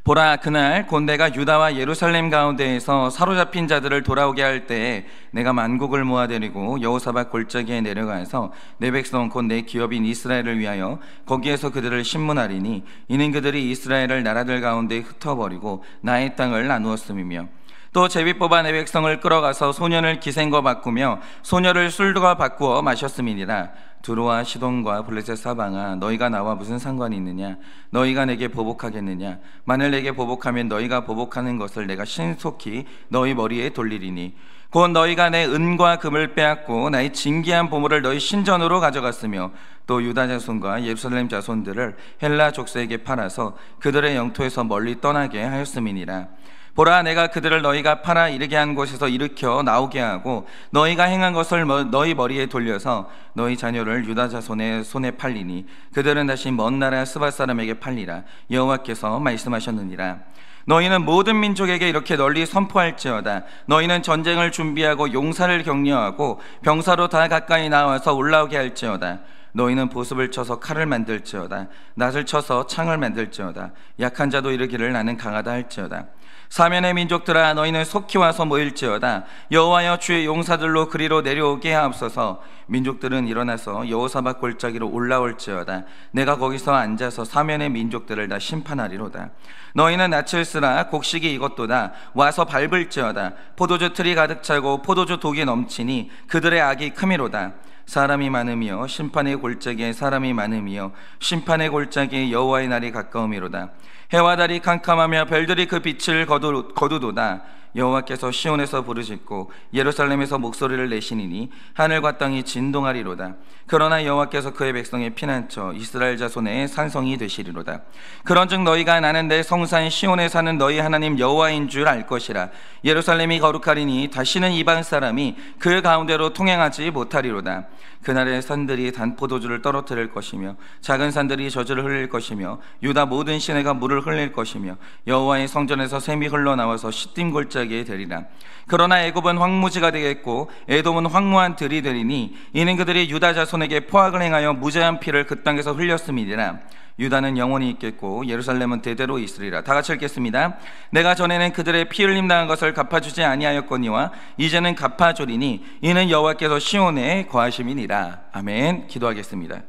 보라, 그날 곧 내가 유다와 예루살렘 가운데에서 사로잡힌 자들을 돌아오게 할 때에 내가 만국을 모아데리고 여호사밧 골짜기에 내려가서 내 백성 곧 내 기업인 이스라엘을 위하여 거기에서 그들을 심문하리니 이는 그들이 이스라엘을 나라들 가운데 흩어버리고 나의 땅을 나누었음이며, 또 제비 뽑아 내 백성을 끌어가서 소년을 기생과 바꾸며 소녀를 술과 바꾸어 마셨음이니라. 두로와 시돈과 블레셋 사방아, 너희가 나와 무슨 상관이 있느냐? 너희가 내게 보복하겠느냐? 만일 내게 보복하면 너희가 보복하는 것을 내가 신속히 너희 머리에 돌리리니 곧 너희가 내 은과 금을 빼앗고 나의 진귀한 보물을 너희 신전으로 가져갔으며, 또 유다 자손과 예루살렘 자손들을 헬라 족쇄에게 팔아서 그들의 영토에서 멀리 떠나게 하였음이니라. 보라, 내가 그들을 너희가 팔아 이르게 한 곳에서 일으켜 나오게 하고 너희가 행한 것을 너희 머리에 돌려서 너희 자녀를 유다 자손의 손에 팔리니 그들은 다시 먼 나라 스밧 사람에게 팔리라. 여호와께서 말씀하셨느니라. 너희는 모든 민족에게 이렇게 널리 선포할지어다. 너희는 전쟁을 준비하고 용사를 격려하고 병사로 다 가까이 나와서 올라오게 할지어다. 너희는 보습을 쳐서 칼을 만들지어다. 낫을 쳐서 창을 만들지어다. 약한 자도 이르기를 나는 강하다 할지어다. 사면의 민족들아, 너희는 속히 와서 모일지어다. 여호와여, 주의 용사들로 그리로 내려오게 하옵소서. 민족들은 일어나서 여호사밧 골짜기로 올라올지어다. 내가 거기서 앉아서 사면의 민족들을 다 심판하리로다. 너희는 낯을 쓰라. 곡식이 익었도다. 와서 밟을지어다. 포도주 틀이 가득 차고 포도주 독이 넘치니 그들의 악이 크미로다. 사람이 많으며 심판의 골짜기에 사람이 많으며 심판의 골짜기에 여호와의 날이 가까우미로다. 해와 달이 캄캄하며 별들이 그 빛을 거두도다. 여호와께서 시온에서 부르짖고 예루살렘에서 목소리를 내시니니 하늘과 땅이 진동하리로다. 그러나 여호와께서 그의 백성의 피난처 이스라엘 자손의 산성이 되시리로다. 그런즉 너희가 나는 내 성산 시온에 사는 너희 하나님 여호와인 줄 알 것이라. 예루살렘이 거룩하리니 다시는 이방 사람이 그 가운데로 통행하지 못하리로다. 그날에 산들이 단 포도주를 떨어뜨릴 것이며 작은 산들이 젖을 흘릴 것이며 유다 모든 시내가 물을 흘릴 것이며 여호와의 성전에서 샘이 흘러나와서 시딤 골짜기에 되리라. 그러나 애굽은 황무지가 되겠고 에돔은 황무한 들이 되리니 이는 그들이 유다 자손에게 포악을 행하여 무죄한 피를 그 땅에서 흘렸음이니라. 유다는 영원히 있겠고 예루살렘은 대대로 있으리라. 다 같이 읽겠습니다. 내가 전에는 그들의 피 흘림 당한 것을 갚아주지 아니하였거니와 이제는 갚아주리니 이는 여호와께서 시온에 거하심이니라. 아멘. 기도하겠습니다.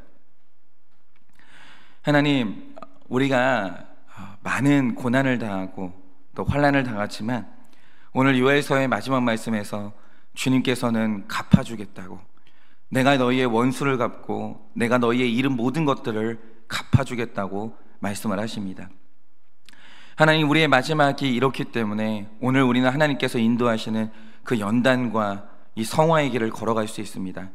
하나님, 우리가 많은 고난을 당하고 또 환난을 당하지만 오늘 요엘서의 마지막 말씀에서 주님께서는 갚아주겠다고, 내가 너희의 원수를 갚고 내가 너희의 잃은 모든 것들을 갚아주겠다고 말씀을 하십니다. 하나님, 우리의 마지막이 이렇기 때문에 오늘 우리는 하나님께서 인도하시는 그 연단과 이 성화의 길을 걸어갈 수 있습니다.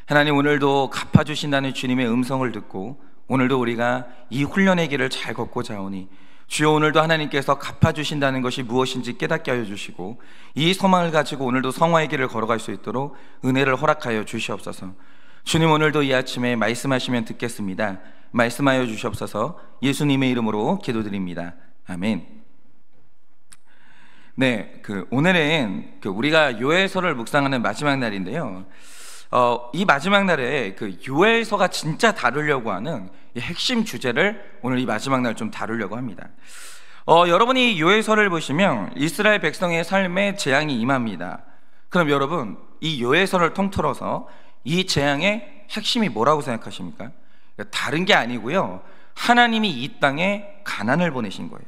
하나님, 오늘도 갚아주신다는 주님의 음성을 듣고 오늘도 우리가 이 훈련의 길을 잘 걷고자 하오니 주여, 오늘도 하나님께서 갚아주신다는 것이 무엇인지 깨닫게 하여 주시고 이 소망을 가지고 오늘도 성화의 길을 걸어갈 수 있도록 은혜를 허락하여 주시옵소서. 주님, 오늘도 이 아침에 말씀하시면 듣겠습니다. 말씀하여 주시옵소서. 예수님의 이름으로 기도드립니다. 아멘. 네, 오늘은 우리가 요엘서를 묵상하는 마지막 날인데요. 이 마지막 날에 요엘서가 진짜 다루려고 하는 이 핵심 주제를 오늘 이 마지막 날 좀 다루려고 합니다. 여러분이 요엘서를 보시면 이스라엘 백성의 삶에 재앙이 임합니다. 그럼 여러분, 이 요엘서를 통틀어서 이 재앙의 핵심이 뭐라고 생각하십니까? 다른 게 아니고요, 하나님이 이 땅에 가난을 보내신 거예요.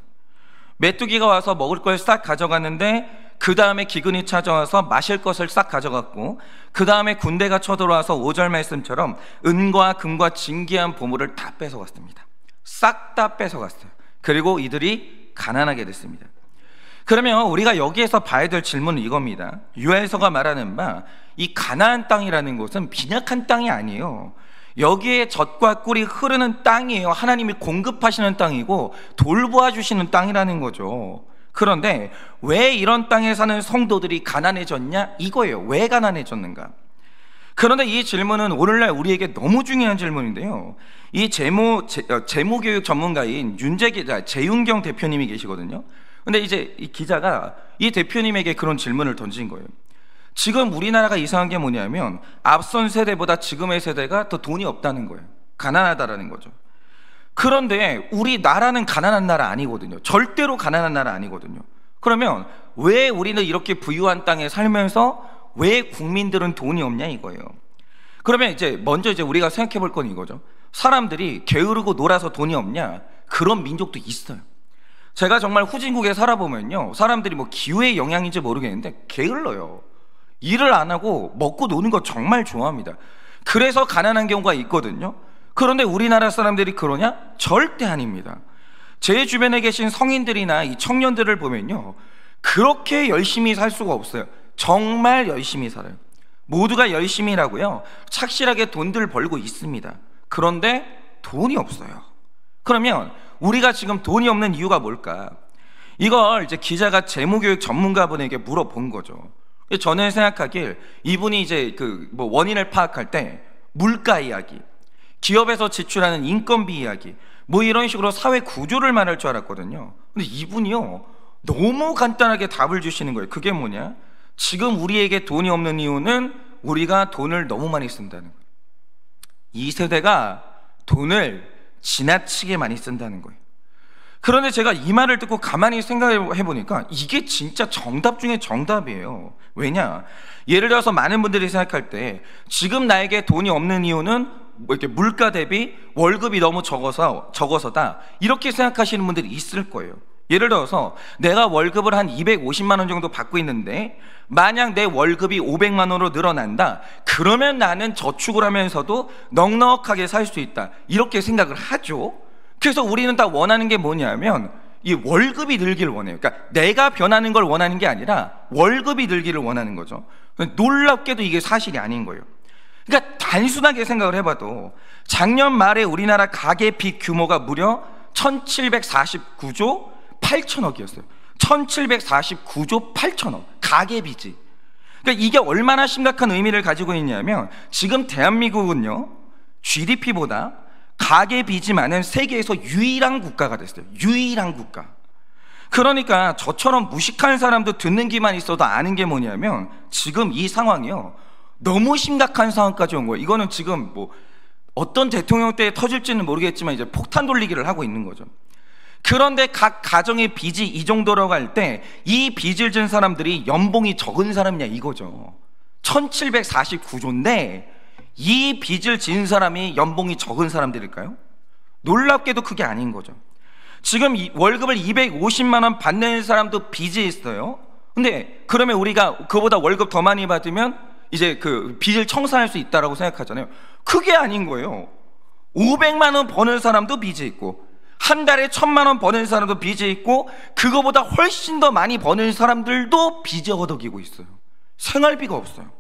메뚜기가 와서 먹을 걸 싹 가져갔는데 그 다음에 기근이 찾아와서 마실 것을 싹 가져갔고, 그 다음에 군대가 쳐들어와서 5절 말씀처럼 은과 금과 진귀한 보물을 다 뺏어갔습니다. 싹 다 뺏어갔어요. 그리고 이들이 가난하게 됐습니다. 그러면 우리가 여기에서 봐야 될 질문은 이겁니다. 요엘서가 말하는 바 이 가나안 땅이라는 곳은 빈약한 땅이 아니에요. 여기에 젖과 꿀이 흐르는 땅이에요. 하나님이 공급하시는 땅이고 돌보아 주시는 땅이라는 거죠. 그런데 왜 이런 땅에 사는 성도들이 가난해졌냐? 이거예요. 왜 가난해졌는가? 그런데 이 질문은 오늘날 우리에게 너무 중요한 질문인데요, 이 재무교육 전문가인 재윤경 대표님이 계시거든요. 근데 이제 이 기자가 이 대표님에게 그런 질문을 던진 거예요. 지금 우리나라가 이상한 게 뭐냐면 앞선 세대보다 지금의 세대가 더 돈이 없다는 거예요. 가난하다라는 거죠. 그런데 우리나라는 가난한 나라 아니거든요. 절대로 가난한 나라 아니거든요. 그러면 왜 우리는 이렇게 부유한 땅에 살면서 왜 국민들은 돈이 없냐 이거예요. 그러면 이제 먼저 우리가 생각해 볼 건 이거죠. 사람들이 게으르고 놀아서 돈이 없냐? 그런 민족도 있어요. 제가 정말 후진국에 살아보면요, 사람들이 뭐 기후의 영향인지 모르겠는데 게을러요. 일을 안 하고 먹고 노는 거 정말 좋아합니다. 그래서 가난한 경우가 있거든요. 그런데 우리나라 사람들이 그러냐? 절대 아닙니다. 제 주변에 계신 성인들이나 이 청년들을 보면요, 그렇게 열심히 살 수가 없어요. 정말 열심히 살아요. 모두가 열심히 일하고요, 착실하게 돈들 벌고 있습니다. 그런데 돈이 없어요. 그러면 우리가 지금 돈이 없는 이유가 뭘까? 이걸 이제 기자가 재무교육 전문가분에게 물어본 거죠. 저는 생각하길 이분이 이제 뭐 원인을 파악할 때 물가 이야기, 기업에서 지출하는 인건비 이야기, 뭐 이런 식으로 사회 구조를 말할 줄 알았거든요. 근데 이분이요, 너무 간단하게 답을 주시는 거예요. 그게 뭐냐? 지금 우리에게 돈이 없는 이유는 우리가 돈을 너무 많이 쓴다는 거예요. 이 세대가 돈을 지나치게 많이 쓴다는 거예요. 그런데 제가 이 말을 듣고 가만히 생각해 보니까 이게 진짜 정답 중에 정답이에요. 왜냐? 예를 들어서 많은 분들이 생각할 때 지금 나에게 돈이 없는 이유는 뭐 이렇게 물가 대비 월급이 너무 적어서다, 이렇게 생각하시는 분들이 있을 거예요. 예를 들어서 내가 월급을 한 250만 원 정도 받고 있는데 만약 내 월급이 500만 원으로 늘어난다, 그러면 나는 저축을 하면서도 넉넉하게 살 수 있다, 이렇게 생각을 하죠. 그래서 우리는 다 원하는 게 뭐냐면 이 월급이 늘기를 원해요. 그러니까 내가 변하는 걸 원하는 게 아니라 월급이 늘기를 원하는 거죠. 놀랍게도 이게 사실이 아닌 거예요. 그러니까 단순하게 생각을 해봐도 작년 말에 우리나라 가계 빚 규모가 무려 1749조 8천억이었어요. 1749조 8천억 가계 빚이. 그러니까 이게 얼마나 심각한 의미를 가지고 있냐면 지금 대한민국은요, GDP보다 가계 빚이 많은 세계에서 유일한 국가가 됐어요. 유일한 국가. 그러니까 저처럼 무식한 사람도 듣는 귀만 있어도 아는 게 뭐냐면 지금 이 상황이요, 너무 심각한 상황까지 온 거예요. 이거는 지금 뭐 어떤 대통령 때 터질지는 모르겠지만 이제 폭탄 돌리기를 하고 있는 거죠. 그런데 각 가정의 빚이 이 정도라고 할 때 이 빚을 진 사람들이 연봉이 적은 사람이냐 이거죠. 1749조인데 이 빚을 진 사람이 연봉이 적은 사람들일까요? 놀랍게도 그게 아닌 거죠. 지금 월급을 250만 원 받는 사람도 빚이 있어요. 근데 그러면 우리가 그보다 월급 더 많이 받으면 이제 그 빚을 청산할 수 있다라고 생각하잖아요. 그게 아닌 거예요. 500만 원 버는 사람도 빚이 있고 한 달에 1000만 원 버는 사람도 빚이 있고 그거보다 훨씬 더 많이 버는 사람들도 빚이 허덕이고 있어요. 생활비가 없어요.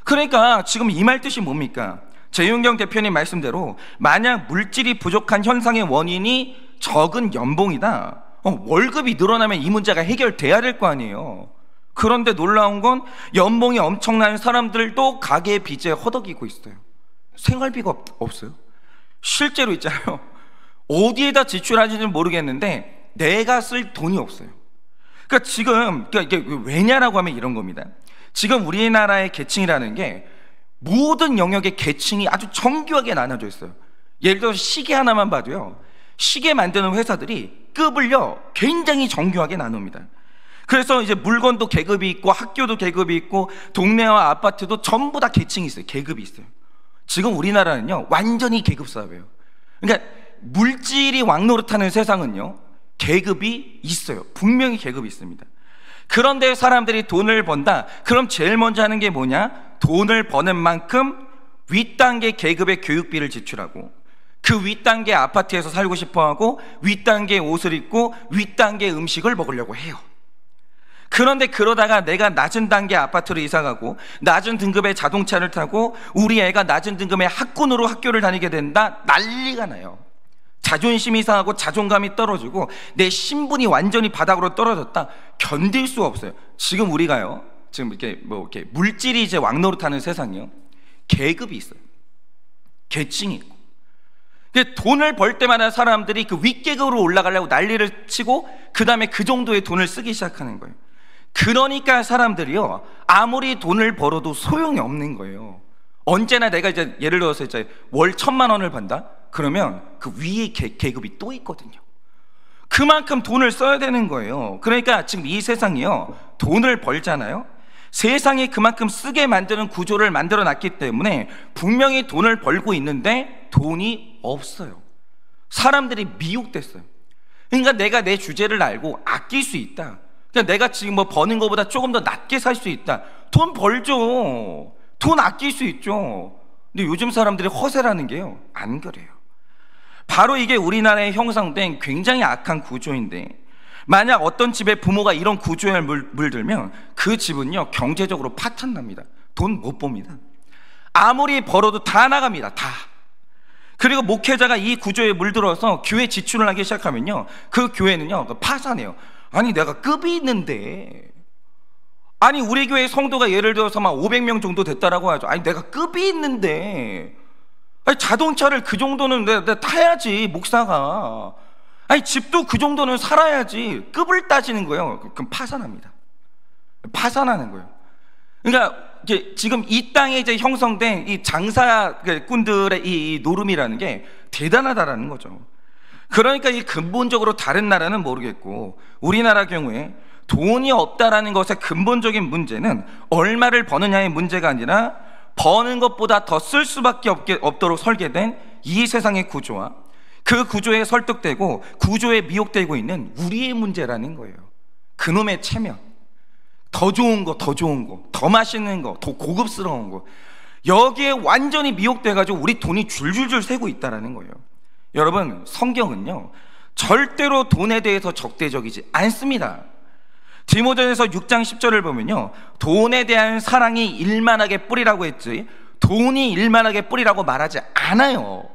그러니까 지금 이 말 뜻이 뭡니까? 재윤경 대표님 말씀대로 만약 물질이 부족한 현상의 원인이 적은 연봉이다, 월급이 늘어나면 이 문제가 해결돼야 될 거 아니에요. 그런데 놀라운 건 연봉이 엄청난 사람들도 가계 빚에 허덕이고 있어요. 생활비가 없어요. 실제로 있잖아요, 어디에다 지출하는지는 모르겠는데 내가 쓸 돈이 없어요. 그러니까 지금 이게 왜냐라고 하면 이런 겁니다. 지금 우리나라의 계층이라는 게 모든 영역의 계층이 아주 정교하게 나눠져 있어요. 예를 들어서 시계 하나만 봐도요, 시계 만드는 회사들이 급을요 굉장히 정교하게 나눕니다. 그래서 이제 물건도 계급이 있고 학교도 계급이 있고 동네와 아파트도 전부 다 계층이 있어요. 계급이 있어요. 지금 우리나라는요 완전히 계급 사회예요. 그러니까 물질이 왕노릇하는 세상은요 계급이 있어요. 분명히 계급이 있습니다. 그런데 사람들이 돈을 번다, 그럼 제일 먼저 하는 게 뭐냐? 돈을 버는 만큼 윗단계 계급의 교육비를 지출하고 그 윗단계 아파트에서 살고 싶어하고 윗단계 옷을 입고 윗단계 음식을 먹으려고 해요. 그런데 그러다가 내가 낮은 단계 아파트로 이사가고 낮은 등급의 자동차를 타고 우리 애가 낮은 등급의 학군으로 학교를 다니게 된다, 난리가 나요. 자존심이 상하고 자존감이 떨어지고 내 신분이 완전히 바닥으로 떨어졌다, 견딜 수가 없어요. 지금 우리가요, 지금 이렇게 물질이 이제 왕노릇하는 세상이요, 계급이 있어요. 계층이 있고. 돈을 벌 때마다 사람들이 그 윗계급으로 올라가려고 난리를 치고 그 다음에 그 정도의 돈을 쓰기 시작하는 거예요. 그러니까 사람들이요 아무리 돈을 벌어도 소용이 없는 거예요. 언제나 내가 이제 예를 들어서 이제 월 1000만 원을 번다, 그러면 그 위에 계급이 또 있거든요. 그만큼 돈을 써야 되는 거예요. 그러니까 지금 이 세상이요, 돈을 벌잖아요. 세상에 그만큼 쓰게 만드는 구조를 만들어 놨기 때문에 분명히 돈을 벌고 있는데 돈이 없어요. 사람들이 미혹됐어요. 그러니까 내가 내 주제를 알고 아낄 수 있다. 그러니까 내가 지금 뭐 버는 것보다 조금 더 낮게 살 수 있다. 돈 벌죠. 돈 아낄 수 있죠. 근데 요즘 사람들이 허세라는 게요, 안 그래요. 바로 이게 우리나라에 형성된 굉장히 악한 구조인데, 만약 어떤 집에 부모가 이런 구조에 물들면 그 집은요, 경제적으로 파탄납니다. 돈 못 봅니다. 아무리 벌어도 다 나갑니다. 다. 그리고 목회자가 이 구조에 물들어서 교회 지출을 하기 시작하면요, 그 교회는요 파산해요. 아니 내가 급이 있는데, 아니 우리 교회 성도가 예를 들어서 막 500명 정도 됐다라고 하죠. 아니 내가 급이 있는데, 아니 자동차를 그 정도는 내가 타야지 목사가, 아니 집도 그 정도는 살아야지, 급을 따지는 거예요. 그럼 파산합니다. 파산하는 거예요. 그러니까 이제 지금 이 땅에 이제 형성된 이 장사꾼들의 이 노름이라는 게 대단하다라는 거죠. 그러니까 이 근본적으로 다른 나라는 모르겠고, 우리나라 경우에 돈이 없다라는 것의 근본적인 문제는 얼마를 버느냐의 문제가 아니라 버는 것보다 더 쓸 수밖에 없도록 설계된 이 세상의 구조와 그 구조에 설득되고 구조에 미혹되고 있는 우리의 문제라는 거예요. 그놈의 체면, 더 좋은 거, 더 좋은 거, 더 맛있는 거, 더 고급스러운 거, 여기에 완전히 미혹돼가지고 우리 돈이 줄줄줄 새고 있다는 거예요. 여러분, 성경은요 절대로 돈에 대해서 적대적이지 않습니다. 디모데전서 6장 10절을 보면요, 돈에 대한 사랑이 일만하게 뿌리라고 했지 돈이 일만하게 뿌리라고 말하지 않아요.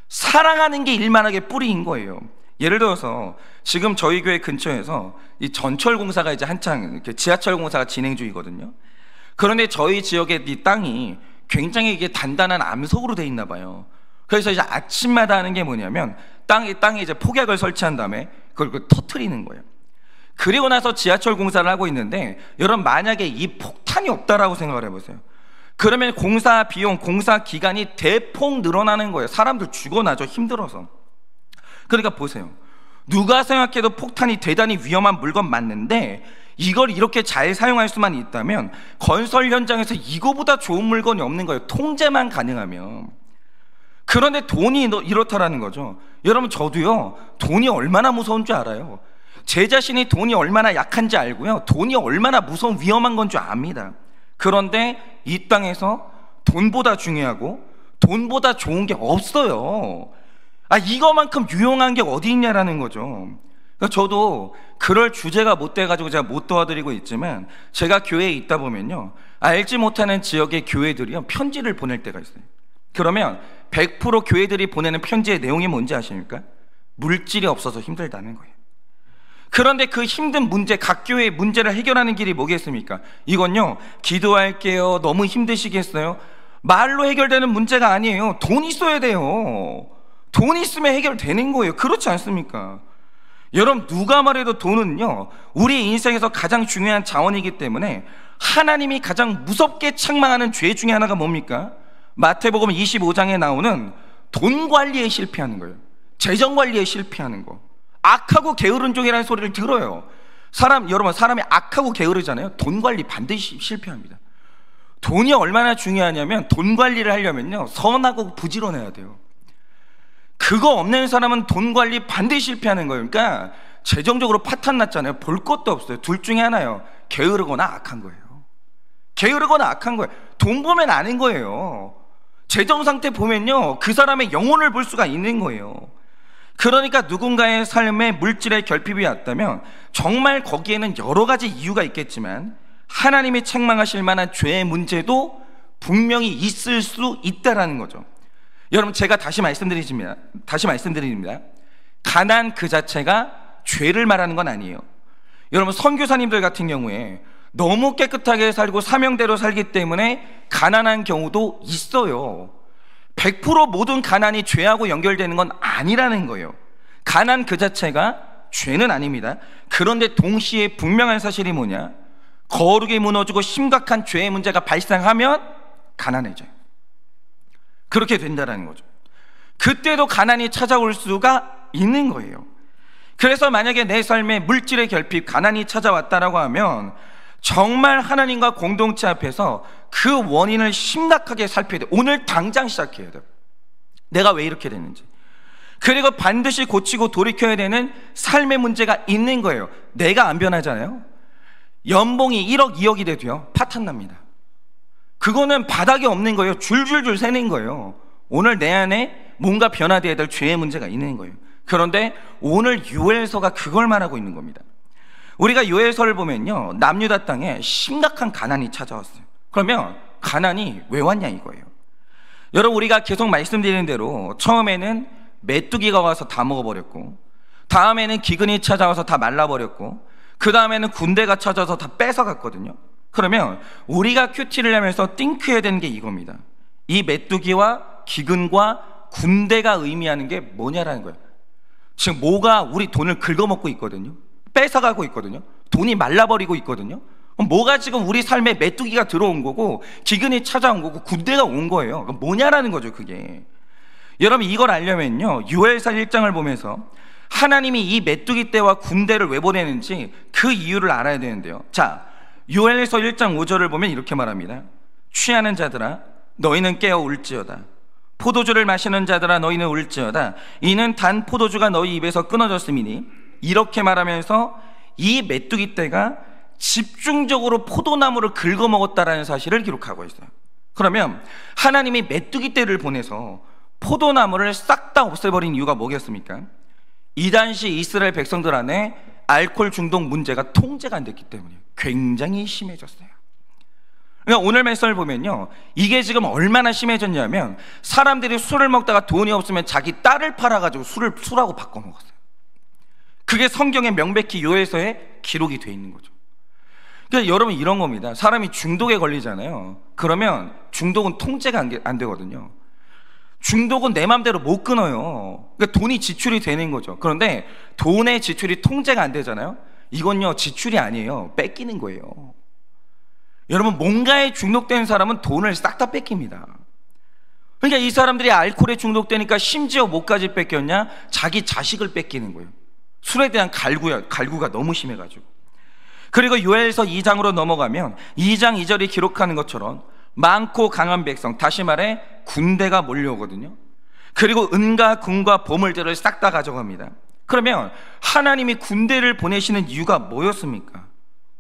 사랑하는 게 일만하게 뿌리인 거예요. 예를 들어서 지금 저희 교회 근처에서 이 전철 공사가 이제 한창 지하철 공사가 진행 중이거든요. 그런데 저희 지역의 이 땅이 굉장히 이게 단단한 암석으로 돼 있나 봐요. 그래서 이제 아침마다 하는 게 뭐냐면 땅에 이제 폭약을 설치한 다음에 그걸 터트리는 거예요. 그리고 나서 지하철 공사를 하고 있는데, 여러분 만약에 이 폭탄이 없다라고 생각을 해보세요. 그러면 공사 비용, 공사 기간이 대폭 늘어나는 거예요. 사람들 죽어나죠, 힘들어서. 그러니까 보세요, 누가 생각해도 폭탄이 대단히 위험한 물건 맞는데 이걸 이렇게 잘 사용할 수만 있다면 건설 현장에서 이거보다 좋은 물건이 없는 거예요. 통제만 가능하면. 그런데 돈이 이렇다라는 거죠. 여러분, 저도요 돈이 얼마나 무서운 줄 알아요. 제 자신이 돈이 얼마나 약한지 알고요, 돈이 얼마나 무서운 위험한 건 줄 압니다. 그런데 이 땅에서 돈보다 중요하고 돈보다 좋은 게 없어요. 이거만큼 유용한 게 어디 있냐라는 거죠. 그러니까 저도 그럴 주제가 못 돼가지고 제가 못 도와드리고 있지만, 제가 교회에 있다 보면요, 알지 못하는 지역의 교회들이요 편지를 보낼 때가 있어요. 그러면 100% 교회들이 보내는 편지의 내용이 뭔지 아십니까? 물질이 없어서 힘들다는 거예요. 그런데 그 힘든 문제, 각 교회의 문제를 해결하는 길이 뭐겠습니까? 이건요, 기도할게요, 너무 힘드시겠어요? 말로 해결되는 문제가 아니에요. 돈 있어야 돼요. 돈 있으면 해결되는 거예요. 그렇지 않습니까? 여러분, 누가 말해도 돈은요 우리 인생에서 가장 중요한 자원이기 때문에 하나님이 가장 무섭게 책망하는 죄 중에 하나가 뭡니까? 마태복음 25장에 나오는 돈 관리에 실패하는 거예요. 재정 관리에 실패하는 거. 악하고 게으른 종이라는 소리를 들어요. 여러분, 사람이 악하고 게으르잖아요. 돈 관리 반드시 실패합니다. 돈이 얼마나 중요하냐면, 돈 관리를 하려면요 선하고 부지런해야 돼요. 그거 없는 사람은 돈 관리 반드시 실패하는 거예요. 그러니까 재정적으로 파탄 났잖아요. 볼 것도 없어요. 둘 중에 하나예요. 게으르거나 악한 거예요. 게으르거나 악한 거예요. 돈 보면 아는 거예요. 재정 상태 보면요 그 사람의 영혼을 볼 수가 있는 거예요. 그러니까 누군가의 삶에 물질의 결핍이 왔다면 정말 거기에는 여러 가지 이유가 있겠지만 하나님이 책망하실 만한 죄의 문제도 분명히 있을 수 있다라는 거죠. 여러분, 제가 다시 말씀드립니다. 가난 그 자체가 죄를 말하는 건 아니에요. 여러분, 선교사님들 같은 경우에 너무 깨끗하게 살고 사명대로 살기 때문에 가난한 경우도 있어요. 100% 모든 가난이 죄하고 연결되는 건 아니라는 거예요. 가난 그 자체가 죄는 아닙니다. 그런데 동시에 분명한 사실이 뭐냐? 거룩이 무너지고 심각한 죄의 문제가 발생하면 가난해져요. 그렇게 된다는 거죠. 그때도 가난이 찾아올 수가 있는 거예요. 그래서 만약에 내 삶에 물질의 결핍, 가난이 찾아왔다라고 하면 정말 하나님과 공동체 앞에서 그 원인을 심각하게 살펴야 돼요. 오늘 당장 시작해야 돼요. 내가 왜 이렇게 됐는지. 그리고 반드시 고치고 돌이켜야 되는 삶의 문제가 있는 거예요. 내가 안 변하잖아요. 연봉이 1억, 2억이 돼도요, 파탄납니다. 그거는 바닥이 없는 거예요. 줄줄줄 새는 거예요. 오늘 내 안에 뭔가 변화되어야 될 죄의 문제가 있는 거예요. 그런데 오늘 요엘서가 그걸 말하고 있는 겁니다. 우리가 요엘서를 보면요, 남유다 땅에 심각한 가난이 찾아왔어요. 그러면 가난이 왜 왔냐 이거예요. 여러분, 우리가 계속 말씀드리는 대로 처음에는 메뚜기가 와서 다 먹어버렸고, 다음에는 기근이 찾아와서 다 말라버렸고, 그 다음에는 군대가 찾아서 다 뺏어갔거든요. 그러면 우리가 큐티를 하면서 띵크해야 되는 게 이겁니다. 이 메뚜기와 기근과 군대가 의미하는 게 뭐냐라는 거예요. 지금 뭐가 우리 돈을 긁어먹고 있거든요. 뺏어가고 있거든요. 돈이 말라버리고 있거든요. 뭐가 지금 우리 삶에 메뚜기가 들어온 거고, 기근이 찾아온 거고, 군대가 온 거예요. 뭐냐라는 거죠, 그게. 여러분, 이걸 알려면요, 요엘서 1장을 보면서 하나님이 이 메뚜기 떼와 군대를 왜 보내는지 그 이유를 알아야 되는데요. 자, 요엘서 1장 5절을 보면 이렇게 말합니다. 취하는 자들아, 너희는 깨어 울지어다. 포도주를 마시는 자들아, 너희는 울지어다. 이는 단 포도주가 너희 입에서 끊어졌음이니. 이렇게 말하면서 이 메뚜기 떼가 집중적으로 포도나무를 긁어먹었다라는 사실을 기록하고 있어요. 그러면 하나님이 메뚜기 떼를 보내서 포도나무를 싹 다 없애버린 이유가 뭐겠습니까? 이 당시 이스라엘 백성들 안에 알코올 중독 문제가 통제가 안 됐기 때문에 굉장히 심해졌어요. 그러니까 오늘 말씀을 보면요, 이게 지금 얼마나 심해졌냐면 사람들이 술을 먹다가 돈이 없으면 자기 딸을 팔아가지고 술하고 바꿔 먹었어요. 그게 성경에 명백히 요엘서에 기록이 돼 있는 거죠. 그러니까 여러분, 이런 겁니다. 사람이 중독에 걸리잖아요. 그러면 중독은 통제가 안 되거든요. 중독은 내 맘대로 못 끊어요. 그러니까 돈이 지출이 되는 거죠. 그런데 돈의 지출이 통제가 안 되잖아요. 이건요, 지출이 아니에요. 뺏기는 거예요. 여러분, 뭔가에 중독된 사람은 돈을 싹 다 뺏깁니다. 그러니까 이 사람들이 알코올에 중독되니까 심지어 뭐까지 뺏겼냐? 자기 자식을 뺏기는 거예요. 술에 대한 갈구가 너무 심해가지고. 그리고 요엘서 2장으로 넘어가면 2장 2절이 기록하는 것처럼 많고 강한 백성, 다시 말해 군대가 몰려오거든요. 그리고 은과 금과 보물들을 싹 다 가져갑니다. 그러면 하나님이 군대를 보내시는 이유가 뭐였습니까?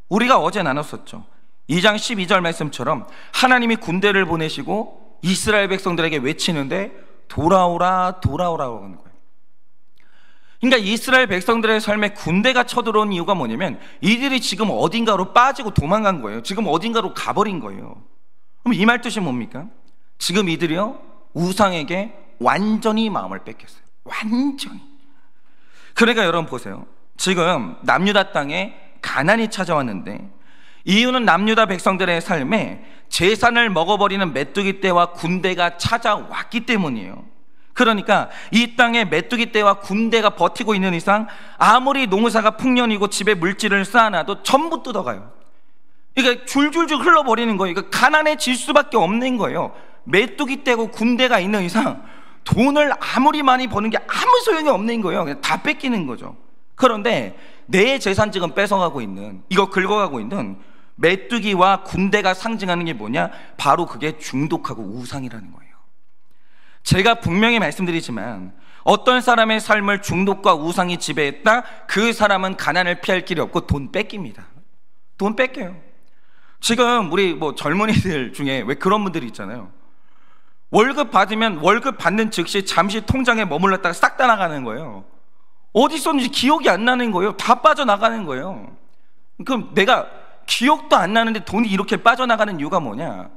우리가 어제 나눴었죠. 2장 12절 말씀처럼 하나님이 군대를 보내시고 이스라엘 백성들에게 외치는데 돌아오라 돌아오라고 하는 거예요. 그러니까 이스라엘 백성들의 삶에 군대가 쳐들어온 이유가 뭐냐면 이들이 지금 어딘가로 빠지고 도망간 거예요. 지금 어딘가로 가버린 거예요. 그럼 이 말 뜻이 뭡니까? 지금 이들이요, 우상에게 완전히 마음을 뺏겼어요. 완전히. 그러니까 여러분 보세요. 지금 남유다 땅에 가난이 찾아왔는데 이유는 남유다 백성들의 삶에 재산을 먹어버리는 메뚜기 떼와 군대가 찾아왔기 때문이에요. 그러니까 이 땅에 메뚜기 떼와 군대가 버티고 있는 이상 아무리 농사가 풍년이고 집에 물질을 쌓아놔도 전부 뜯어가요. 그러니까 줄줄줄 흘러버리는 거예요. 그러니까 가난해질 수밖에 없는 거예요. 메뚜기 떼고 군대가 있는 이상 돈을 아무리 많이 버는 게 아무 소용이 없는 거예요. 그냥 다 뺏기는 거죠. 그런데 내 재산 지금 뺏어가고 있는, 이거 긁어가고 있는 메뚜기와 군대가 상징하는 게 뭐냐? 바로 그게 중독하고 우상이라는 거예요. 제가 분명히 말씀드리지만 어떤 사람의 삶을 중독과 우상이 지배했다? 그 사람은 가난을 피할 길이 없고 돈 뺏깁니다. 돈 뺏겨요. 지금 우리 젊은이들 중에 왜 그런 분들이 있잖아요. 월급 받으면 월급 받는 즉시 잠시 통장에 머물렀다가 싹 다 나가는 거예요. 어디 있었는지 기억이 안 나는 거예요. 다 빠져나가는 거예요. 그럼 내가 기억도 안 나는데 돈이 이렇게 빠져나가는 이유가 뭐냐?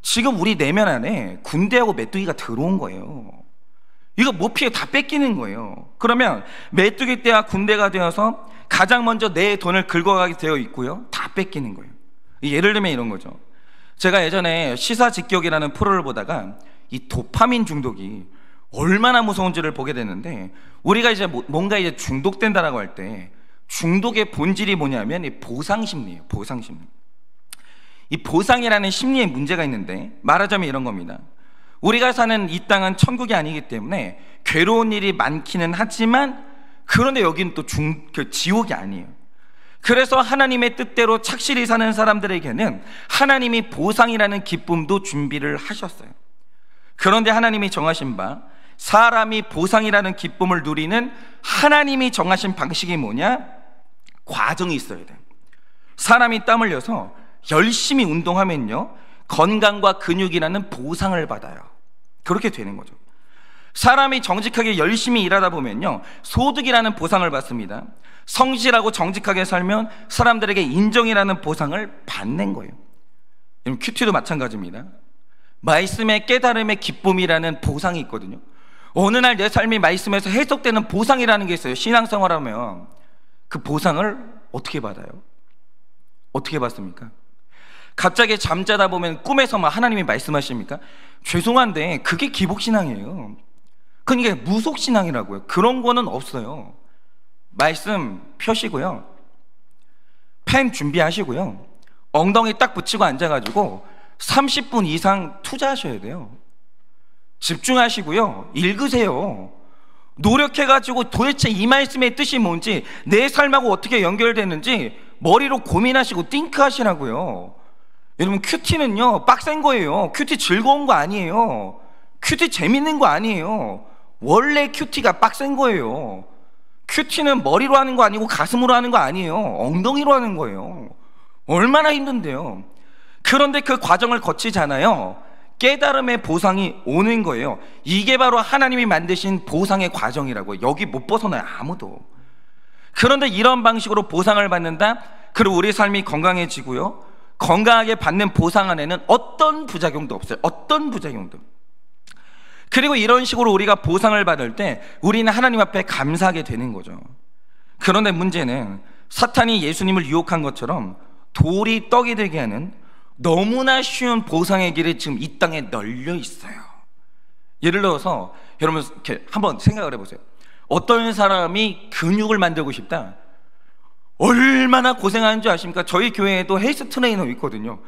지금 우리 내면 안에 군대하고 메뚜기가 들어온 거예요. 이거 못 피해 다 뺏기는 거예요. 그러면 메뚜기 떼와 군대가 되어서 가장 먼저 내 돈을 긁어가게 되어 있고요, 다 뺏기는 거예요. 예를 들면 이런 거죠. 제가 예전에 시사직격이라는 프로를 보다가 이 도파민 중독이 얼마나 무서운지를 보게 됐는데, 우리가 이제 뭔가 이제 중독된다라고 할 때 중독의 본질이 뭐냐면 이 보상심리예요. 보상심리. 이 보상이라는 심리에 문제가 있는데, 말하자면 이런 겁니다. 우리가 사는 이 땅은 천국이 아니기 때문에 괴로운 일이 많기는 하지만, 그런데 여기는 또 지옥이 아니에요. 그래서 하나님의 뜻대로 착실히 사는 사람들에게는 하나님이 보상이라는 기쁨도 준비를 하셨어요. 그런데 하나님이 정하신 바, 사람이 보상이라는 기쁨을 누리는 하나님이 정하신 방식이 뭐냐? 과정이 있어야 돼요. 사람이 땀 흘려서 열심히 운동하면요, 건강과 근육이라는 보상을 받아요. 그렇게 되는 거죠. 사람이 정직하게 열심히 일하다 보면요, 소득이라는 보상을 받습니다. 성실하고 정직하게 살면 사람들에게 인정이라는 보상을 받는 거예요. 큐티도 마찬가지입니다. 말씀의 깨달음의 기쁨이라는 보상이 있거든요. 어느 날 내 삶이 말씀에서 해석되는 보상이라는 게 있어요. 신앙생활하면 그 보상을 어떻게 받아요? 어떻게 받습니까? 갑자기 잠자다 보면 꿈에서 막 하나님이 말씀하십니까? 죄송한데 그게 기복신앙이에요. 그러니까 무속신앙이라고요. 그런 거는 없어요. 말씀 펴시고요, 펜 준비하시고요, 엉덩이 딱 붙이고 앉아가지고 30분 이상 투자하셔야 돼요. 집중하시고요, 읽으세요. 노력해가지고 도대체 이 말씀의 뜻이 뭔지, 내 삶하고 어떻게 연결되는지 머리로 고민하시고 띵크하시라고요. 여러분, 큐티는요 빡센 거예요. 큐티 즐거운 거 아니에요. 큐티 재밌는 거 아니에요. 원래 큐티가 빡센 거예요. 큐티는 머리로 하는 거 아니고 가슴으로 하는 거 아니에요. 엉덩이로 하는 거예요. 얼마나 힘든데요. 그런데 그 과정을 거치잖아요. 깨달음의 보상이 오는 거예요. 이게 바로 하나님이 만드신 보상의 과정이라고요. 여기 못 벗어나요, 아무도. 그런데 이런 방식으로 보상을 받는다? 그리고 우리 삶이 건강해지고요, 건강하게 받는 보상 안에는 어떤 부작용도 없어요. 어떤 부작용도. 그리고 이런 식으로 우리가 보상을 받을 때 우리는 하나님 앞에 감사하게 되는 거죠. 그런데 문제는 사탄이 예수님을 유혹한 것처럼 돌이 떡이 되게 하는 너무나 쉬운 보상의 길이 지금 이 땅에 널려 있어요. 예를 들어서 여러분 이렇게 한번 생각을 해보세요. 어떤 사람이 근육을 만들고 싶다, 얼마나 고생하는 줄 아십니까? 저희 교회에도 헬스 트레이너 있거든요.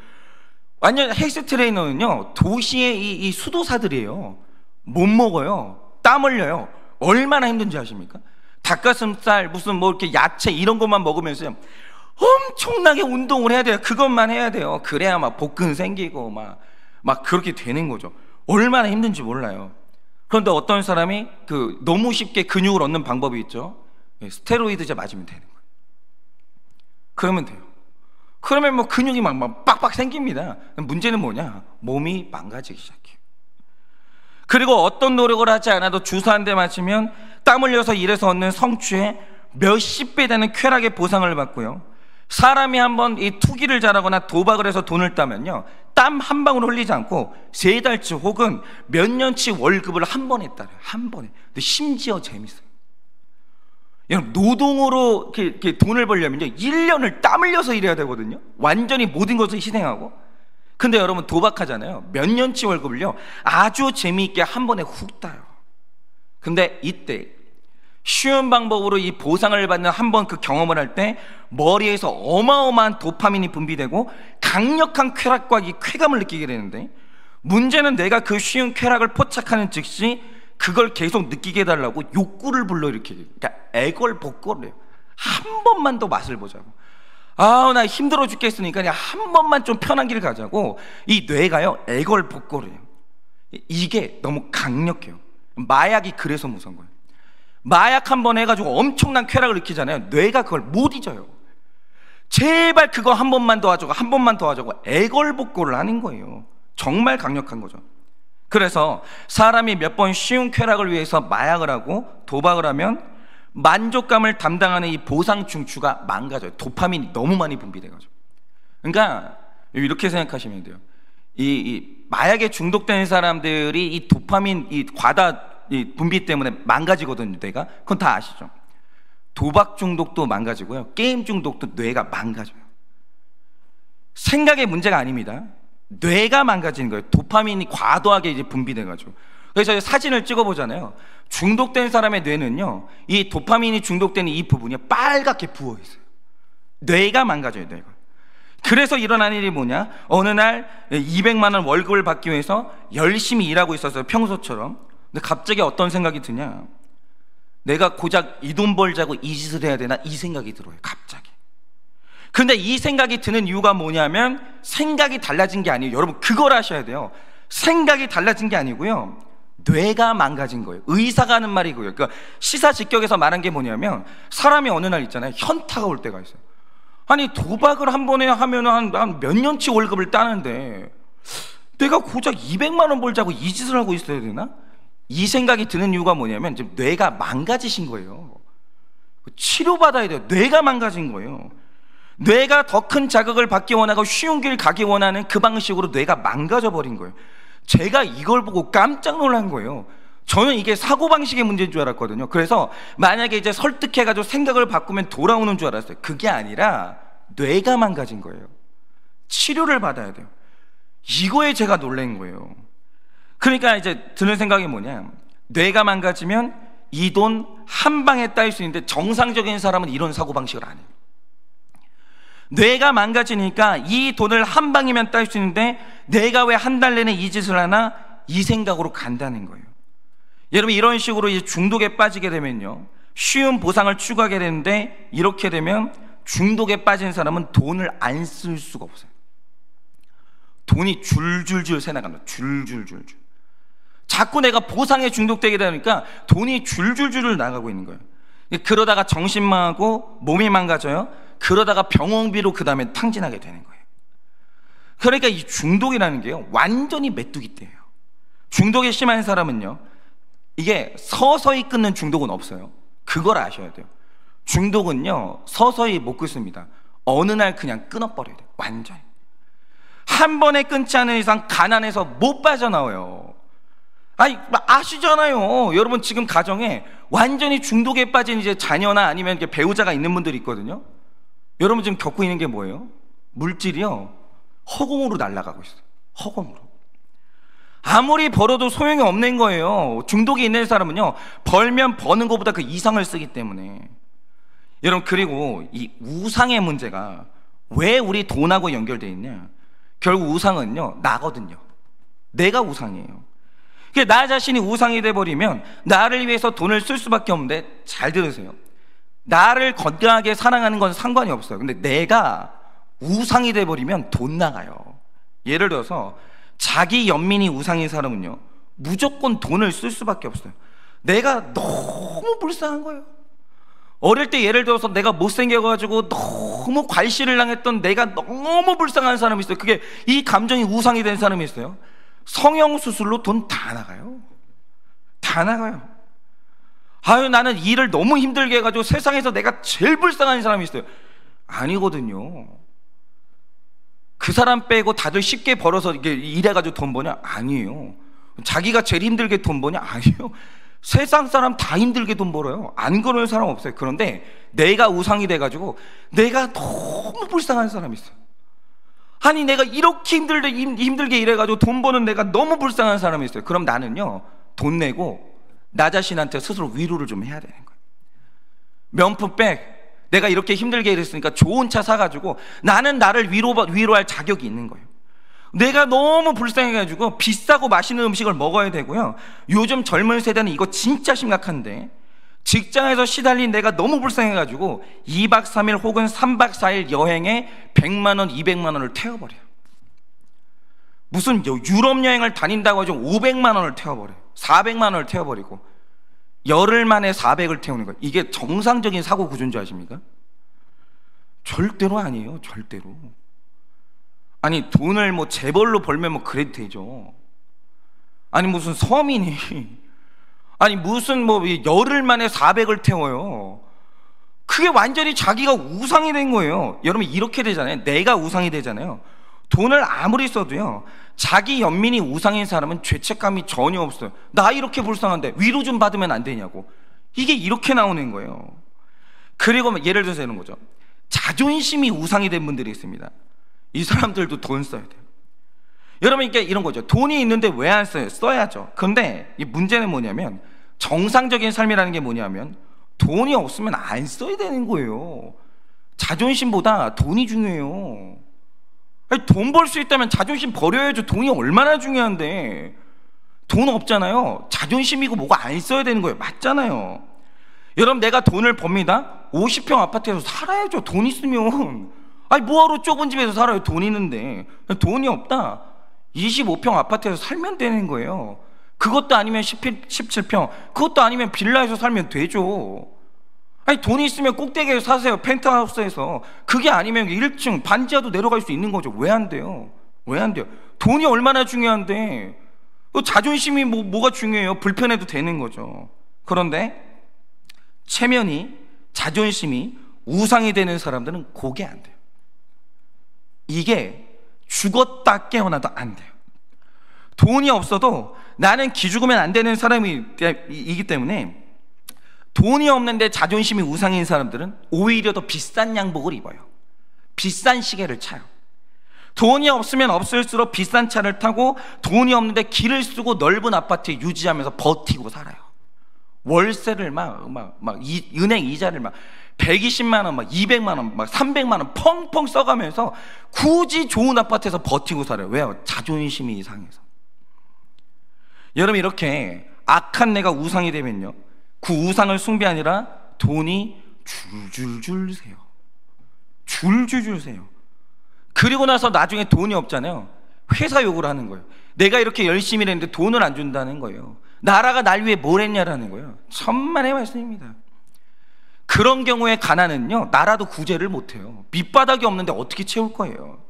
완전 헬스 트레이너는요 도시의 이 수도사들이에요. 못 먹어요. 땀 흘려요. 얼마나 힘든지 아십니까? 닭가슴살 무슨 뭐 이렇게 야채 이런 것만 먹으면서 엄청나게 운동을 해야 돼요. 그것만 해야 돼요. 그래야 막 복근 생기고 막 그렇게 되는 거죠. 얼마나 힘든지 몰라요. 그런데 어떤 사람이 너무 쉽게 근육을 얻는 방법이 있죠. 스테로이드제 맞으면 되는 거예요. 그러면 돼요. 그러면 뭐 근육이 막 빡빡 생깁니다. 문제는 뭐냐? 몸이 망가지기 시작해요. 그리고 어떤 노력을 하지 않아도 주사 한 대 맞으면 땀 흘려서 일해서 얻는 성취에 몇십 배 되는 쾌락의 보상을 받고요, 사람이 한번 이 투기를 잘하거나 도박을 해서 돈을 따면요, 땀 한 방울 흘리지 않고 3달치 혹은 몇 년치 월급을 한 번에 따요. 한 번에. 근데 심지어 재밌어요. 여러분, 노동으로 이렇게 돈을 벌려면요 1년을 땀 흘려서 일해야 되거든요. 완전히 모든 것을 희생하고. 근데 여러분, 도박하잖아요. 몇 년치 월급을요 아주 재미있게 한 번에 훅 따요. 근데 이때 쉬운 방법으로 이 보상을 받는 한 번 그 경험을 할 때 머리에서 어마어마한 도파민이 분비되고 강력한 쾌락과 이 쾌감을 느끼게 되는데, 문제는 내가 그 쉬운 쾌락을 포착하는 즉시 그걸 계속 느끼게 해달라고 욕구를 불러일으키게. 그러니까 애걸복걸해요. 한 번만 더 맛을 보자고. 나 힘들어 죽겠으니까 그냥 한 번만 좀 편한 길 가자고 이 뇌가요 애걸복걸해요. 이게 너무 강력해요. 마약이 그래서 무서운 거예요. 마약 한 번 해가지고 엄청난 쾌락을 느끼잖아요. 뇌가 그걸 못 잊어요. 제발 그거 한 번만 더 하자고, 한 번만 더 하자고 애걸복걸을 하는 거예요. 정말 강력한 거죠. 그래서 사람이 몇 번 쉬운 쾌락을 위해서 마약을 하고 도박을 하면 만족감을 담당하는 이 보상 중추가 망가져요. 도파민이 너무 많이 분비돼가지고. 그러니까 이렇게 생각하시면 돼요. 이 마약에 중독된 사람들이 이 도파민 이 과다 이 분비 때문에 망가지거든요. 뇌가. 그건 다 아시죠? 도박 중독도 망가지고요, 게임 중독도 뇌가 망가져요. 생각의 문제가 아닙니다. 뇌가 망가지는 거예요. 도파민이 과도하게 이제 분비돼가지고. 그래서 사진을 찍어보잖아요. 중독된 사람의 뇌는요, 이 도파민이 중독되는 이 부분이 빨갛게 부어있어요. 뇌가 망가져요, 뇌가. 그래서 일어난 일이 뭐냐? 어느 날 200만 원 월급을 받기 위해서 열심히 일하고 있었어요, 평소처럼. 근데 갑자기 어떤 생각이 드냐? 내가 고작 이 돈 벌자고 이 짓을 해야 되나? 이 생각이 들어요, 갑자기. 근데 이 생각이 드는 이유가 뭐냐면 생각이 달라진 게 아니에요. 여러분, 그걸 아셔야 돼요. 생각이 달라진 게 아니고요, 뇌가 망가진 거예요. 의사가 하는 말이 그거예요. 그러니까 시사직격에서 말한 게 뭐냐면, 사람이 어느 날 있잖아요, 현타가 올 때가 있어요. 아니, 도박을 한 번에 하면 한 몇 년치 월급을 따는데 내가 고작 200만 원 벌자고 이 짓을 하고 있어야 되나? 이 생각이 드는 이유가 뭐냐면 지금 뇌가 망가지신 거예요. 치료받아야 돼요. 뇌가 망가진 거예요. 뇌가 더 큰 자극을 받기 원하고 쉬운 길 가기 원하는 그 방식으로 뇌가 망가져 버린 거예요. 제가 이걸 보고 깜짝 놀란 거예요. 저는 이게 사고방식의 문제인 줄 알았거든요. 그래서 만약에 이제 설득해가지고 생각을 바꾸면 돌아오는 줄 알았어요. 그게 아니라 뇌가 망가진 거예요. 치료를 받아야 돼요. 이거에 제가 놀란 거예요. 그러니까 이제 드는 생각이 뭐냐, 뇌가 망가지면 이 돈 한 방에 딸 수 있는데 정상적인 사람은 이런 사고방식을 안 해요. 뇌가 망가지니까 이 돈을 한 방이면 딸 수 있는데 내가 왜 한 달 내내 이 짓을 하나? 이 생각으로 간다는 거예요. 여러분, 이런 식으로 이제 중독에 빠지게 되면요, 쉬운 보상을 추구하게 되는데, 이렇게 되면 중독에 빠진 사람은 돈을 안 쓸 수가 없어요. 돈이 줄줄줄 새나갑니다. 줄줄줄줄. 자꾸 내가 보상에 중독되게 되니까 돈이 줄줄줄 나가고 있는 거예요. 그러다가 정신 망하고 몸이 망가져요. 그러다가 병원비로 그 다음에 탕진하게 되는 거예요. 그러니까 이 중독이라는 게요, 완전히 메뚜기떼예요. 중독이 심한 사람은요, 이게 서서히 끊는 중독은 없어요. 그걸 아셔야 돼요. 중독은요, 서서히 못 끊습니다. 어느 날 그냥 끊어버려야 돼요. 완전히. 한 번에 끊지 않은 이상 가난해서 못 빠져나와요. 아니, 아시잖아요. 여러분, 지금 가정에 완전히 중독에 빠진 이제 자녀나 아니면 이렇게 배우자가 있는 분들이 있거든요. 여러분 지금 겪고 있는 게 뭐예요? 물질이요, 허공으로 날아가고 있어요. 허공으로. 아무리 벌어도 소용이 없는 거예요. 중독이 있는 사람은요, 벌면 버는 것보다 그 이상을 쓰기 때문에. 여러분, 그리고 이 우상의 문제가 왜 우리 돈하고 연결되어 있냐? 결국 우상은요, 나거든요. 내가 우상이에요. 나 자신이 우상이 돼버리면 나를 위해서 돈을 쓸 수밖에 없는데, 잘 들으세요. 나를 건강하게 사랑하는 건 상관이 없어요. 근데 내가 우상이 돼버리면 돈 나가요. 예를 들어서 자기 연민이 우상인 사람은요, 무조건 돈을 쓸 수밖에 없어요. 내가 너무 불쌍한 거예요. 어릴 때 예를 들어서 내가 못생겨가지고 너무 괄시를 당했던 내가 너무 불쌍한 사람이 있어요. 그게 이 감정이 우상이 된 사람이 있어요. 성형수술로 돈 다 나가요. 다 나가요. 아유, 나는 일을 너무 힘들게 해가지고 세상에서 내가 제일 불쌍한 사람이 있어요. 아니거든요. 그 사람 빼고 다들 쉽게 벌어서 이게 일해가지고 돈 버냐? 아니에요. 자기가 제일 힘들게 돈 버냐? 아니에요. 세상 사람 다 힘들게 돈 벌어요. 안 그러는 사람 없어요. 그런데 내가 우상이 돼가지고 내가 너무 불쌍한 사람이 있어요. 아니, 내가 이렇게 힘들게 일해가지고 돈 버는 내가 너무 불쌍한 사람이 있어요. 그럼 나는요, 돈 내고 나 자신한테 스스로 위로를 좀 해야 되는 거예요. 명품백, 내가 이렇게 힘들게 일했으니까 좋은 차 사가지고 나는 나를 위로할 자격이 있는 거예요. 내가 너무 불쌍해가지고 비싸고 맛있는 음식을 먹어야 되고요. 요즘 젊은 세대는 이거 진짜 심각한데, 직장에서 시달린 내가 너무 불쌍해가지고 2박 3일 혹은 3박 4일 여행에 100만 원, 200만 원을 태워버려요. 무슨 유럽 여행을 다닌다고 해서 500만 원을 태워버려요. 400만 원을 태워버리고 열흘 만에 400을 태우는 거예요. 이게 정상적인 사고 구조인 줄 아십니까? 절대로 아니에요. 절대로. 아니, 돈을 뭐 재벌로 벌면 뭐 그래도 되죠. 아니, 무슨 서민이 아니 무슨 뭐 열흘 만에 400을 태워요. 그게 완전히 자기가 우상이 된 거예요. 여러분, 이렇게 되잖아요. 내가 우상이 되잖아요. 돈을 아무리 써도요, 자기 연민이 우상인 사람은 죄책감이 전혀 없어요. 나 이렇게 불쌍한데 위로 좀 받으면 안 되냐고. 이게 이렇게 나오는 거예요. 그리고 예를 들어서 이런 거죠. 자존심이 우상이 된 분들이 있습니다. 이 사람들도 돈 써야 돼요. 여러분, 이게 이런 거죠. 돈이 있는데 왜 안 써요? 써야죠. 그런데 이 문제는 뭐냐면, 정상적인 삶이라는 게 뭐냐면 돈이 없으면 안 써야 되는 거예요. 자존심보다 돈이 중요해요. 돈 벌 수 있다면 자존심 버려야죠. 돈이 얼마나 중요한데. 돈 없잖아요. 자존심이고 뭐가 안 써야 되는 거예요. 맞잖아요. 여러분, 내가 돈을 법니다. 50평 아파트에서 살아야죠. 돈 있으면. 뭐하러 좁은 집에서 살아요. 돈 있는데. 돈이 없다, 25평 아파트에서 살면 되는 거예요. 그것도 아니면 17평, 그것도 아니면 빌라에서 살면 되죠. 돈이 있으면 꼭대기에서 사세요. 펜트하우스에서. 그게 아니면 1층 반지하도 내려갈 수 있는 거죠. 왜 안 돼요? 왜 안 돼요? 돈이 얼마나 중요한데. 자존심이 뭐가 중요해요? 불편해도 되는 거죠. 그런데 체면이, 자존심이 우상이 되는 사람들은 그게 안 돼요. 이게 죽었다 깨어나도 안 돼요. 돈이 없어도 나는 기죽으면 안 되는 사람이기 때문에, 돈이 없는데 자존심이 우상인 사람들은 오히려 더 비싼 양복을 입어요. 비싼 시계를 차요. 돈이 없으면 없을수록 비싼 차를 타고, 돈이 없는데 길을 쓰고 넓은 아파트 유지하면서 버티고 살아요. 월세를 은행 이자를 120만 원, 200만 원, 300만 원 펑펑 써가면서 굳이 좋은 아파트에서 버티고 살아요. 왜요? 자존심이 이상해서. 여러분, 이렇게 악한 내가 우상이 되면요, 그 우상을 숭배하니라 돈이 줄줄줄 새요. 줄줄줄 새요. 그리고 나서 나중에 돈이 없잖아요. 회사 욕을 하는 거예요. 내가 이렇게 열심히 했는데 돈을 안 준다는 거예요. 나라가 날 위해 뭘 했냐라는 거예요. 천만의 말씀입니다. 그런 경우에 가난은요, 나라도 구제를 못해요. 밑바닥이 없는데 어떻게 채울 거예요?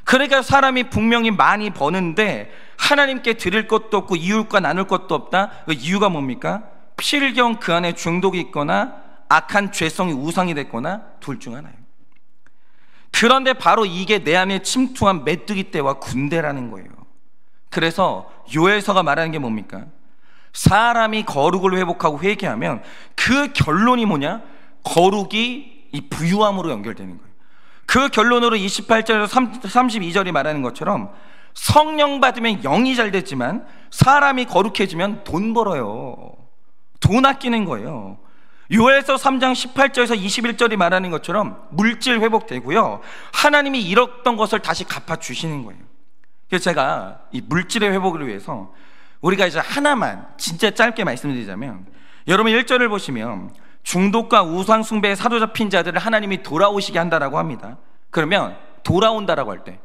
그러니까 사람이 분명히 많이 버는데 하나님께 드릴 것도 없고 이웃과 나눌 것도 없다. 그 이유가 뭡니까? 필경 그 안에 중독이 있거나 악한 죄성이 우상이 됐거나 둘 중 하나예요. 그런데 바로 이게 내 안에 침투한 메뚜기 떼와 군대라는 거예요. 그래서 요엘서가 말하는 게 뭡니까? 사람이 거룩을 회복하고 회개하면 그 결론이 뭐냐? 거룩이 이 부유함으로 연결되는 거예요. 그 결론으로 28절에서 32절이 말하는 것처럼 성령 받으면 영이 잘 됐지만 사람이 거룩해지면 돈 벌어요. 돈 아끼는 거예요. 요엘서 3장 18절에서 21절이 말하는 것처럼 물질 회복되고요, 하나님이 잃었던 것을 다시 갚아주시는 거예요. 그래서 제가 이 물질의 회복을 위해서 우리가 이제 하나만 진짜 짧게 말씀드리자면, 여러분 1절을 보시면 중독과 우상 숭배에 사로잡힌 자들을 하나님이 돌아오시게 한다라고 합니다. 그러면 돌아온다라고 할 때,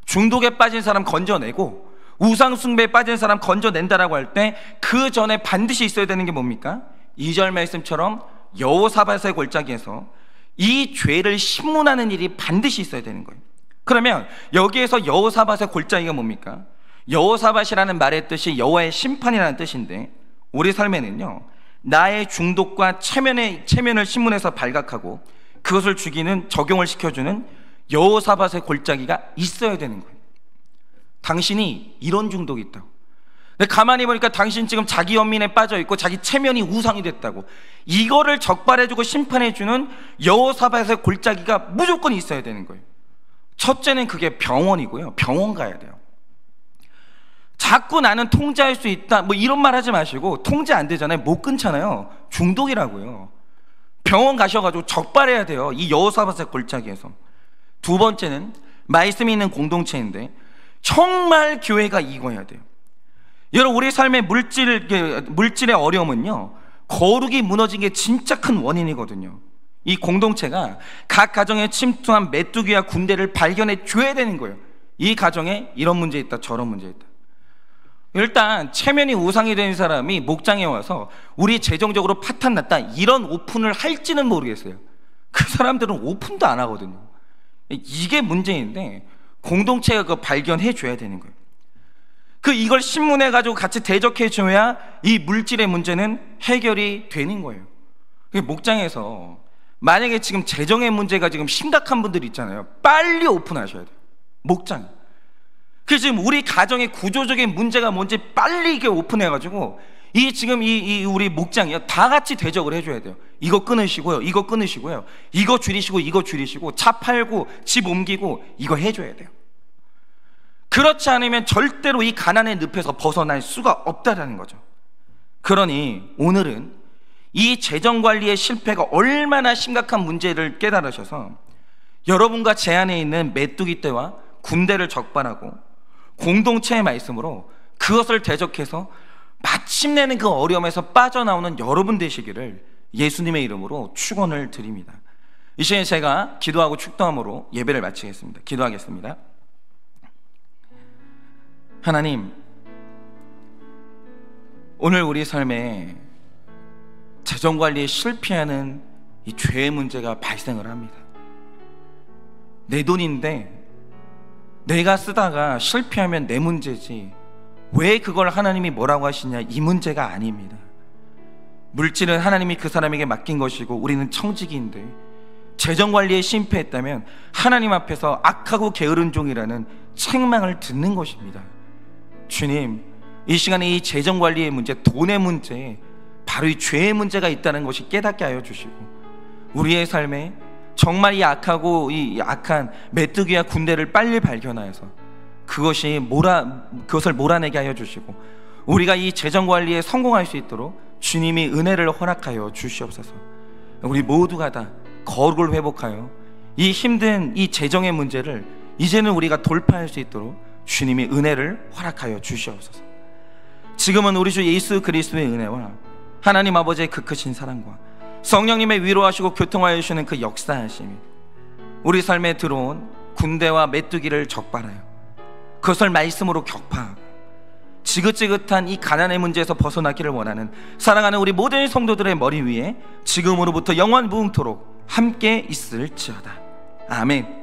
중독에 빠진 사람 건져내고 우상 숭배에 빠진 사람 건져낸다라고 할 때 그 전에 반드시 있어야 되는 게 뭡니까? 2절 말씀처럼 여호사밧의 골짜기에서 이 죄를 심문하는 일이 반드시 있어야 되는 거예요. 그러면 여기에서 여호사밧의 골짜기가 뭡니까? 여호사밧이라는 말의 뜻이 여호와의 심판이라는 뜻인데, 우리 삶에는요, 나의 중독과 체면을 신문해서 발각하고 그것을 죽이는, 적용을 시켜주는 여호사밧의 골짜기가 있어야 되는 거예요. 당신이 이런 중독이 있다고. 근데 가만히 보니까 당신 지금 자기 연민에 빠져있고 자기 체면이 우상이 됐다고. 이거를 적발해주고 심판해주는 여호사밧의 골짜기가 무조건 있어야 되는 거예요. 첫째는 그게 병원이고요, 병원 가야 돼요. 자꾸 나는 통제할 수 있다 이런 말 하지 마시고, 통제 안 되잖아요. 못 끊잖아요. 중독이라고요. 병원 가셔가지고 적발해야 돼요, 이 여호사밧의 골짜기에서. 두 번째는 말씀이 있는 공동체인데 정말 교회가 이거해야 돼요. 여러분, 우리 삶의 물질의 어려움은요, 거룩이 무너진 게 진짜 큰 원인이거든요. 이 공동체가 각 가정에 침투한 메뚜기와 군대를 발견해 줘야 되는 거예요. 이 가정에 이런 문제 있다, 저런 문제 있다. 일단 체면이 우상이 된 사람이 목장에 와서 우리 재정적으로 파탄 났다 이런 오픈을 할지는 모르겠어요. 그 사람들은 오픈도 안 하거든요. 이게 문제인데 공동체가 그거 발견해 줘야 되는 거예요. 이걸 신문해 가지고 같이 대적해 줘야 이 물질의 문제는 해결이 되는 거예요. 목장에서 만약에 지금 재정의 문제가 지금 심각한 분들이 있잖아요. 빨리 오픈하셔야 돼요, 목장. 그래서 지금 우리 가정의 구조적인 문제가 뭔지 빨리 이게 오픈해가지고 지금 우리 목장이요, 다 같이 대적을 해줘야 돼요. 이거 끊으시고요, 이거 끊으시고요, 이거 줄이시고, 이거 줄이시고, 차 팔고 집 옮기고, 이거 해줘야 돼요. 그렇지 않으면 절대로 이 가난의 늪에서 벗어날 수가 없다라는 거죠. 그러니 오늘은 이 재정관리의 실패가 얼마나 심각한 문제를 깨달으셔서 여러분과 제 안에 있는 메뚜기 떼와 군대를 적발하고 공동체의 말씀으로 그것을 대적해서 마침내는 그 어려움에서 빠져나오는 여러분 되시기를 예수님의 이름으로 축원을 드립니다. 이 시간에 제가 기도하고 축도함으로 예배를 마치겠습니다. 기도하겠습니다. 하나님, 오늘 우리 삶에 재정관리에 실패하는 이 죄의 문제가 발생을 합니다. 내 돈인데 내가 쓰다가 실패하면 내 문제지 왜 그걸 하나님이 뭐라고 하시냐, 이 문제가 아닙니다. 물질은 하나님이 그 사람에게 맡긴 것이고 우리는 청지기인데 재정관리에 실패했다면 하나님 앞에서 악하고 게으른 종이라는 책망을 듣는 것입니다. 주님, 이 시간에 이 재정관리의 문제, 돈의 문제, 바로 이 죄의 문제가 있다는 것이 깨닫게 하여 주시고 우리의 삶에 정말 이 악하고 이 악한 메뚜기와 군대를 빨리 발견하여서 그것을 몰아내게 하여 주시고 우리가 이 재정관리에 성공할 수 있도록 주님이 은혜를 허락하여 주시옵소서. 우리 모두가 다 거룩을 회복하여 이 힘든 이 재정의 문제를 이제는 우리가 돌파할 수 있도록 주님이 은혜를 허락하여 주시옵소서. 지금은 우리 주 예수 그리스도의 은혜와 하나님 아버지의 그 크신 사랑과 성령님의 위로하시고 교통하여 주시는 그 역사하심이 우리 삶에 들어온 군대와 메뚜기를 적발하여 그것을 말씀으로 격파하고 지긋지긋한 이 가난의 문제에서 벗어나기를 원하는 사랑하는 우리 모든 성도들의 머리 위에 지금으로부터 영원 무궁토록 함께 있을지어다. 아멘.